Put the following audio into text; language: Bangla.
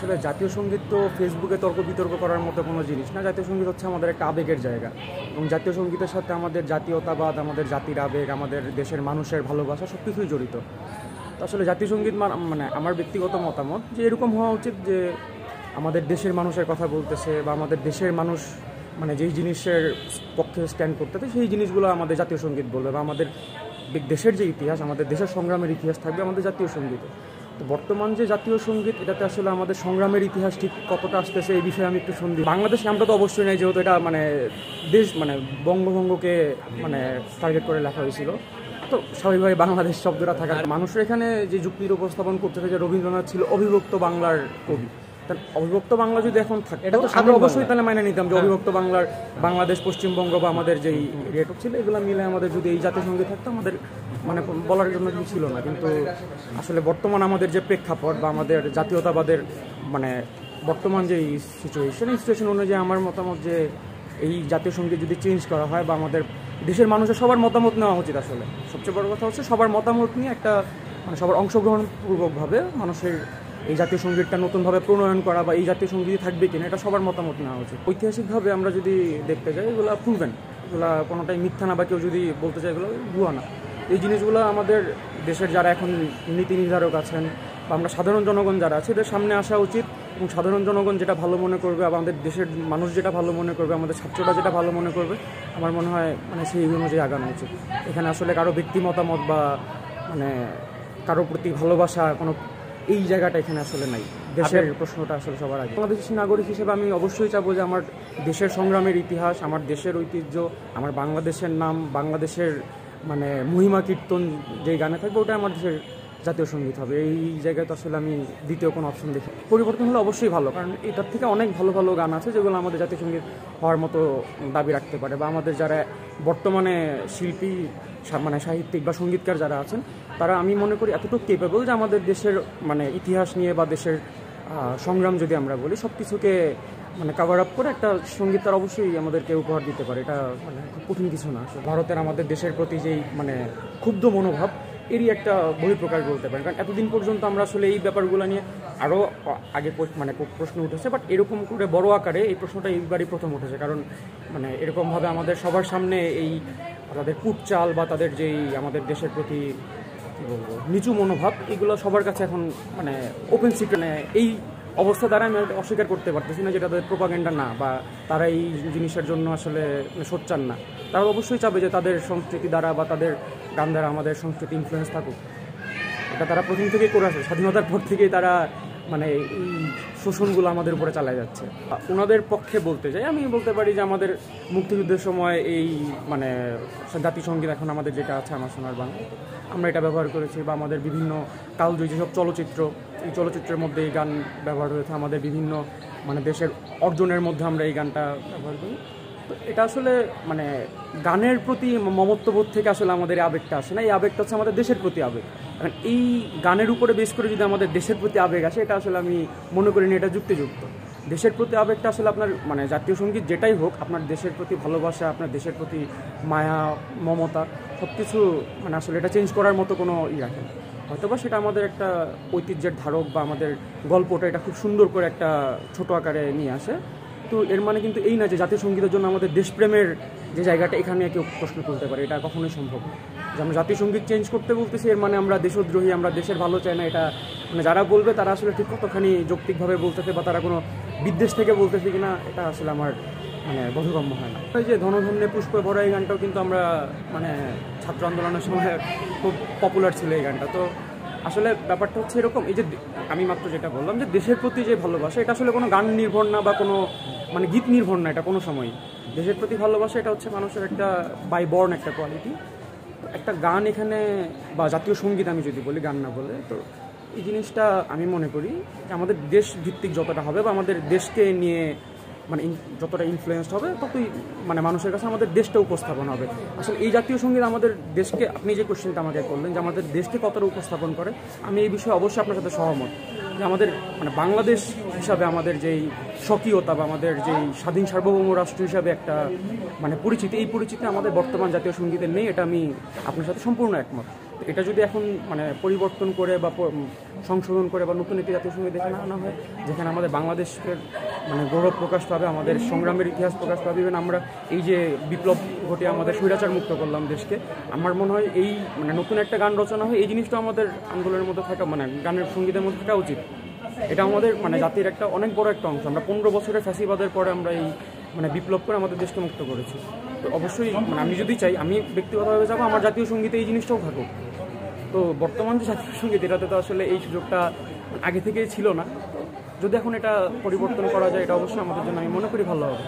আসলে জাতীয় সঙ্গীত তো ফেসবুকে তর্ক বিতর্ক করার মতো কোনো জিনিস না। জাতীয় সঙ্গীত হচ্ছে আমাদের একটা আবেগের জায়গা, এবং জাতীয় সঙ্গীতের সাথে আমাদের জাতীয়তাবাদ, আমাদের জাতির আবেগ, আমাদের দেশের মানুষের ভালোবাসা সব কিছুই জড়িত। তো আসলে জাতীয় সঙ্গীত মানে আমার ব্যক্তিগত মতামত যে এরকম হওয়া উচিত যে আমাদের দেশের মানুষের কথা বলতেছে বা আমাদের দেশের মানুষ মানে যেই জিনিসের পক্ষে স্ট্যান্ড করতেছে সেই জিনিসগুলো আমাদের জাতীয় সঙ্গীত বলবে, বা আমাদের দেশের যে ইতিহাস, আমাদের দেশের সংগ্রামের ইতিহাস থাকবে আমাদের জাতীয় সঙ্গীতে। তো বর্তমান যে জাতীয় সঙ্গীত, এটাতে আসলে আমাদের সংগ্রামের ইতিহাস ঠিক কতটা আসতেছে এই বিষয়ে আমি একটু সন্দেহ। বাংলাদেশে আমরা তো অবশ্যই নাই, যেহেতু এটা মানে দেশ মানে বঙ্গভঙ্গকে মানে টার্গেট করে লেখা হয়েছিল, তো স্বাভাবিকভাবে বাংলাদেশ শব্দটা থাকার মানুষের এখানে যে যুক্তির উপস্থাপন করতেছে যে রবীন্দ্রনাথ ছিল অবিভক্ত বাংলার কবি। তাহলে অবিভক্ত বাংলা যদি এখন থাকে, এটা তো আমরা অবশ্যই তাহলে মাইনে নিতাম যে অবিভক্ত বাংলার বাংলাদেশ, পশ্চিমবঙ্গ বা আমাদের যেই রেটক ছিল এগুলো মিলে আমাদের যদি এই জাতীয় সঙ্গীত থাকতো আমাদের মানে বলার জন্য কিছু ছিল না। কিন্তু আসলে বর্তমান আমাদের যে প্রেক্ষাপট বা আমাদের জাতীয়তাবাদের মানে বর্তমান যে সিচুয়েশন, এই সিচুয়েশন অনুযায়ী আমার মতামত যে এই জাতীয় সঙ্গীত যদি চেঞ্জ করা হয় বা আমাদের দেশের মানুষের সবার মতামত নেওয়া উচিত। আসলে সবচেয়ে বড় কথা হচ্ছে সবার মতামত নিয়ে একটা মানে সবার অংশগ্রহণপূর্বকভাবে মানুষের এই জাতীয় সঙ্গীতটা নতুনভাবে প্রণয়ন করা বা এই জাতীয় সঙ্গীত থাকবে কিনা এটা সবার মতামত নেওয়া উচিত। ঐতিহাসিকভাবে আমরা যদি দেখতে যাই, এগুলো প্রুভেন, এগুলো কোনোটাই মিথ্যা না, বা কেউ যদি বলতে চায় এগুলো ভুয়া না। এই জিনিসগুলো আমাদের দেশের যারা এখন নীতি নির্ধারক আছেন বা আমরা সাধারণ জনগণ যারা আছে এদের সামনে আসা উচিত, এবং সাধারণ জনগণ যেটা ভালো মনে করবে, আমাদের দেশের মানুষ যেটা ভালো মনে করবে, আমাদের ছাত্ররা যেটা ভালো মনে করবে, আমার মনে হয় মানে সেই অনুযায়ী আগানো উচিত। এখানে আসলে কারো ব্যক্তি মতামত বা মানে কারো প্রতি ভালোবাসা কোনো এই জায়গাটা এখানে আসলে নাই। দেশের প্রশ্নটা আসলে সবার আগে। বাংলাদেশি নাগরিক হিসেবে আমি অবশ্যই চাবো যে আমার দেশের সংগ্রামের ইতিহাস, আমার দেশের ঐতিহ্য, আমার বাংলাদেশের নাম, বাংলাদেশের মানে মহিমা কীর্তন যেই গানে থাকবে ওটা আমার দেশের জাতীয় সঙ্গীত হবে। এই জায়গায় তো আসলে আমি দ্বিতীয় কোনো অপশন দেখি। পরিবর্তন হলে অবশ্যই ভালো, কারণ এটার থেকে অনেক ভালো ভালো গান আছে যেগুলো আমাদের জাতীয় সঙ্গীত হওয়ার মতো দাবি রাখতে পারে, বা আমাদের যারা বর্তমানে শিল্পী মানে সাহিত্যিক বা সঙ্গীতকার যারা আছেন তারা আমি মনে করি এতটুকু কেপেবল যে আমাদের দেশের মানে ইতিহাস নিয়ে বা দেশের সংগ্রাম যদি আমরা বলি সব কিছুকে মানে কাভার আপ করে একটা সঙ্গীত তার অবশ্যই আমাদেরকে উপহার দিতে পারে। এটা মানে খুব কঠিন কিছু না। ভারতের আমাদের দেশের প্রতি যেই মানে ক্ষুব্ধ মনোভাব, এরই একটা বহিঃপ্রকাশ বলতে পারেন, কারণ এতদিন পর্যন্ত আমরা আসলে এই ব্যাপারগুলো নিয়ে আরও আগে মানে প্রশ্ন উঠেছে, বাট এরকম করে বড় আকারে এই প্রশ্নটা এইবারই প্রথম উঠেছে। কারণ মানে এরকমভাবে আমাদের সবার সামনে এই তাদের কুটচাল বা তাদের যেই আমাদের দেশের প্রতি কী বলবো নিচু মনোভাব, এগুলো সবার কাছে এখন মানে ওপেন সিক্রেট। মানে এই অবস্থা দ্বারা আমি অস্বীকার করতে পারতেছি না যেটা তাদের প্রোপাগেন্ডা না, বা তারা এই জিনিসের জন্য আসলে সোচ্চার না। তারা অবশ্যই চাবে যে তাদের সংস্কৃতি দ্বারা বা তাদের গান দ্বারা আমাদের সংস্কৃতি ইনফ্লুয়েন্স থাকুক। এটা তারা প্রথম থেকেই করে আসে, স্বাধীনতার পর থেকেই তারা মানে এই শোষণগুলো আমাদের উপরে চালায় যাচ্ছে। ওনাদের পক্ষে বলতে যাই আমি বলতে পারি যে আমাদের মুক্তিযুদ্ধের সময় এই মানে জাতিসংগীত এখন আমাদের যেটা আছে আমার সোনার বাংলা, আমরা এটা ব্যবহার করেছি, বা আমাদের বিভিন্ন কালজয়ী যেসব চলচ্চিত্র, এই চলচ্চিত্রের মধ্যে এই গান ব্যবহার হয়েছে, আমাদের বিভিন্ন মানে দেশের অর্জনের মধ্যে আমরা এই গানটা ব্যবহার করি। তো এটা আসলে মানে গানের প্রতি মমত্ববোধ থেকে আসলে আমাদের এই আবেগটা আসে না, এই আবেগটা হচ্ছে আমাদের দেশের প্রতি আবেগ। কারণ এই গানের উপরে বেস করে যদি আমাদের দেশের প্রতি আবেগ আসে, এটা আসলে আমি মনে করি না এটা যুক্তিযুক্ত। দেশের প্রতি আবেগটা আসলে আপনার মানে জাতীয় সঙ্গীত যেটাই হোক, আপনার দেশের প্রতি ভালোবাসা, আপনার দেশের প্রতি মায়া মমতা সব কিছু মানে আসলে এটা চেঞ্জ করার মতো কোনো রাখে না। হয়তোবা সেটা আমাদের একটা ঐতিহ্যের ধারক বা আমাদের গল্পটা এটা খুব সুন্দর করে একটা ছোট আকারে নিয়ে আসে। তো এর মানে কিন্তু এই না যে জাতীয় সঙ্গীতের জন্য আমাদের দেশপ্রেমের যে জায়গাটা এখানে কেউ প্রশ্ন তুলতে পারে, এটা কখনোই সম্ভব না। যে আমরা জাতীয় সঙ্গীত চেঞ্জ করতে বলতেছি এর মানে আমরা দেশদ্রোহী, আমরা দেশের ভালো চাই না, এটা মানে যারা বলবে তারা আসলে ঠিক কতখানি যৌক্তিকভাবে বলতেছে বা তারা কোনো বিদ্বেষ থেকে বলতেছে কিনা এটা আসলে আমার মানে বোধগম্য হয় না। এই যে ধনধন্যে পুষ্পে ভরা এই গানটাও কিন্তু আমরা মানে ছাত্র আন্দোলনের সময় খুব পপুলার ছিল এই গানটা। তো আসলে ব্যাপারটা হচ্ছে এরকম, এই যে আমি মাত্র যেটা বললাম যে দেশের প্রতি যে ভালোবাসা, এটা আসলে কোনো গান নির্ভর না বা কোনো মানে গীত নির্ভর না, এটা কোনো সময় দেশের প্রতি ভালোবাসা এটা হচ্ছে মানুষের একটা বাই বর্ন একটা কোয়ালিটি। একটা গান এখানে বা জাতীয় সঙ্গীত আমি যদি বলি গান না বলে, তো এই জিনিসটা আমি মনে করি যে আমাদের দেশ ভিত্তিক যতটা হবে বা আমাদের দেশকে নিয়ে মানে যতটা ইনফ্লুয়েন্সড হবে ততই মানে মানুষের কাছে আমাদের দেশটা উপস্থাপন হবে। আসলে এই জাতীয় সঙ্গীত আমাদের দেশকে, আপনি যে কোশ্চেনটা আমাকে করলেন যে আমাদের দেশকে কতটা উপস্থাপন করে, আমি এই বিষয়ে অবশ্যই আপনার সাথে সহমত যে আমাদের মানে বাংলাদেশ হিসাবে আমাদের যেই স্বকীয়তা বা আমাদের যেই স্বাধীন সার্বভৌম রাষ্ট্র হিসাবে একটা মানে পরিচিতি, এই পরিচিতি আমাদের বর্তমান জাতীয় সঙ্গীতের নেই, এটা আমি আপনার সাথে সম্পূর্ণ একমত। এটা যদি এখন মানে পরিবর্তন করে বা সংশোধন করে বা নতুন একটি জাতীয় সঙ্গীত এখানে আনা হয়, যেখানে আমাদের বাংলাদেশের মানে গৌরব প্রকাশ পাবে, আমাদের সংগ্রামের ইতিহাস প্রকাশ পাবে, এবং আমরা এই যে বিপ্লব ঘটিয়ে আমাদের স্বৈরাচার মুক্ত করলাম দেশকে, আমার মনে হয় এই মানে নতুন একটা গান রচনা হয়, এই জিনিসটা আমাদের আন্দোলনের মধ্যে থাকা মানে গানের সঙ্গীতের মধ্যে থাকা উচিত। এটা আমাদের মানে জাতির একটা অনেক বড় একটা অংশ। আমরা 15 বছরের ফ্যাসিবাদের পরে আমরা এই মানে বিপ্লব করে আমাদের দেশকে মুক্ত করেছি। তো অবশ্যই মানে আমি যদি চাই, আমি ব্যক্তিগতভাবে যাবো আমার জাতীয় সঙ্গীতে এই জিনিসটাও থাকুক। তো বর্তমান যে জাতীয় সঙ্গীত, এটাতে তো আসলে এই সুযোগটা আগে থেকেই ছিল না। যদি এখন এটা পরিবর্তন করা যায়, এটা অবশ্যই আমাদের জন্য আমি মনে করি ভালো হবে।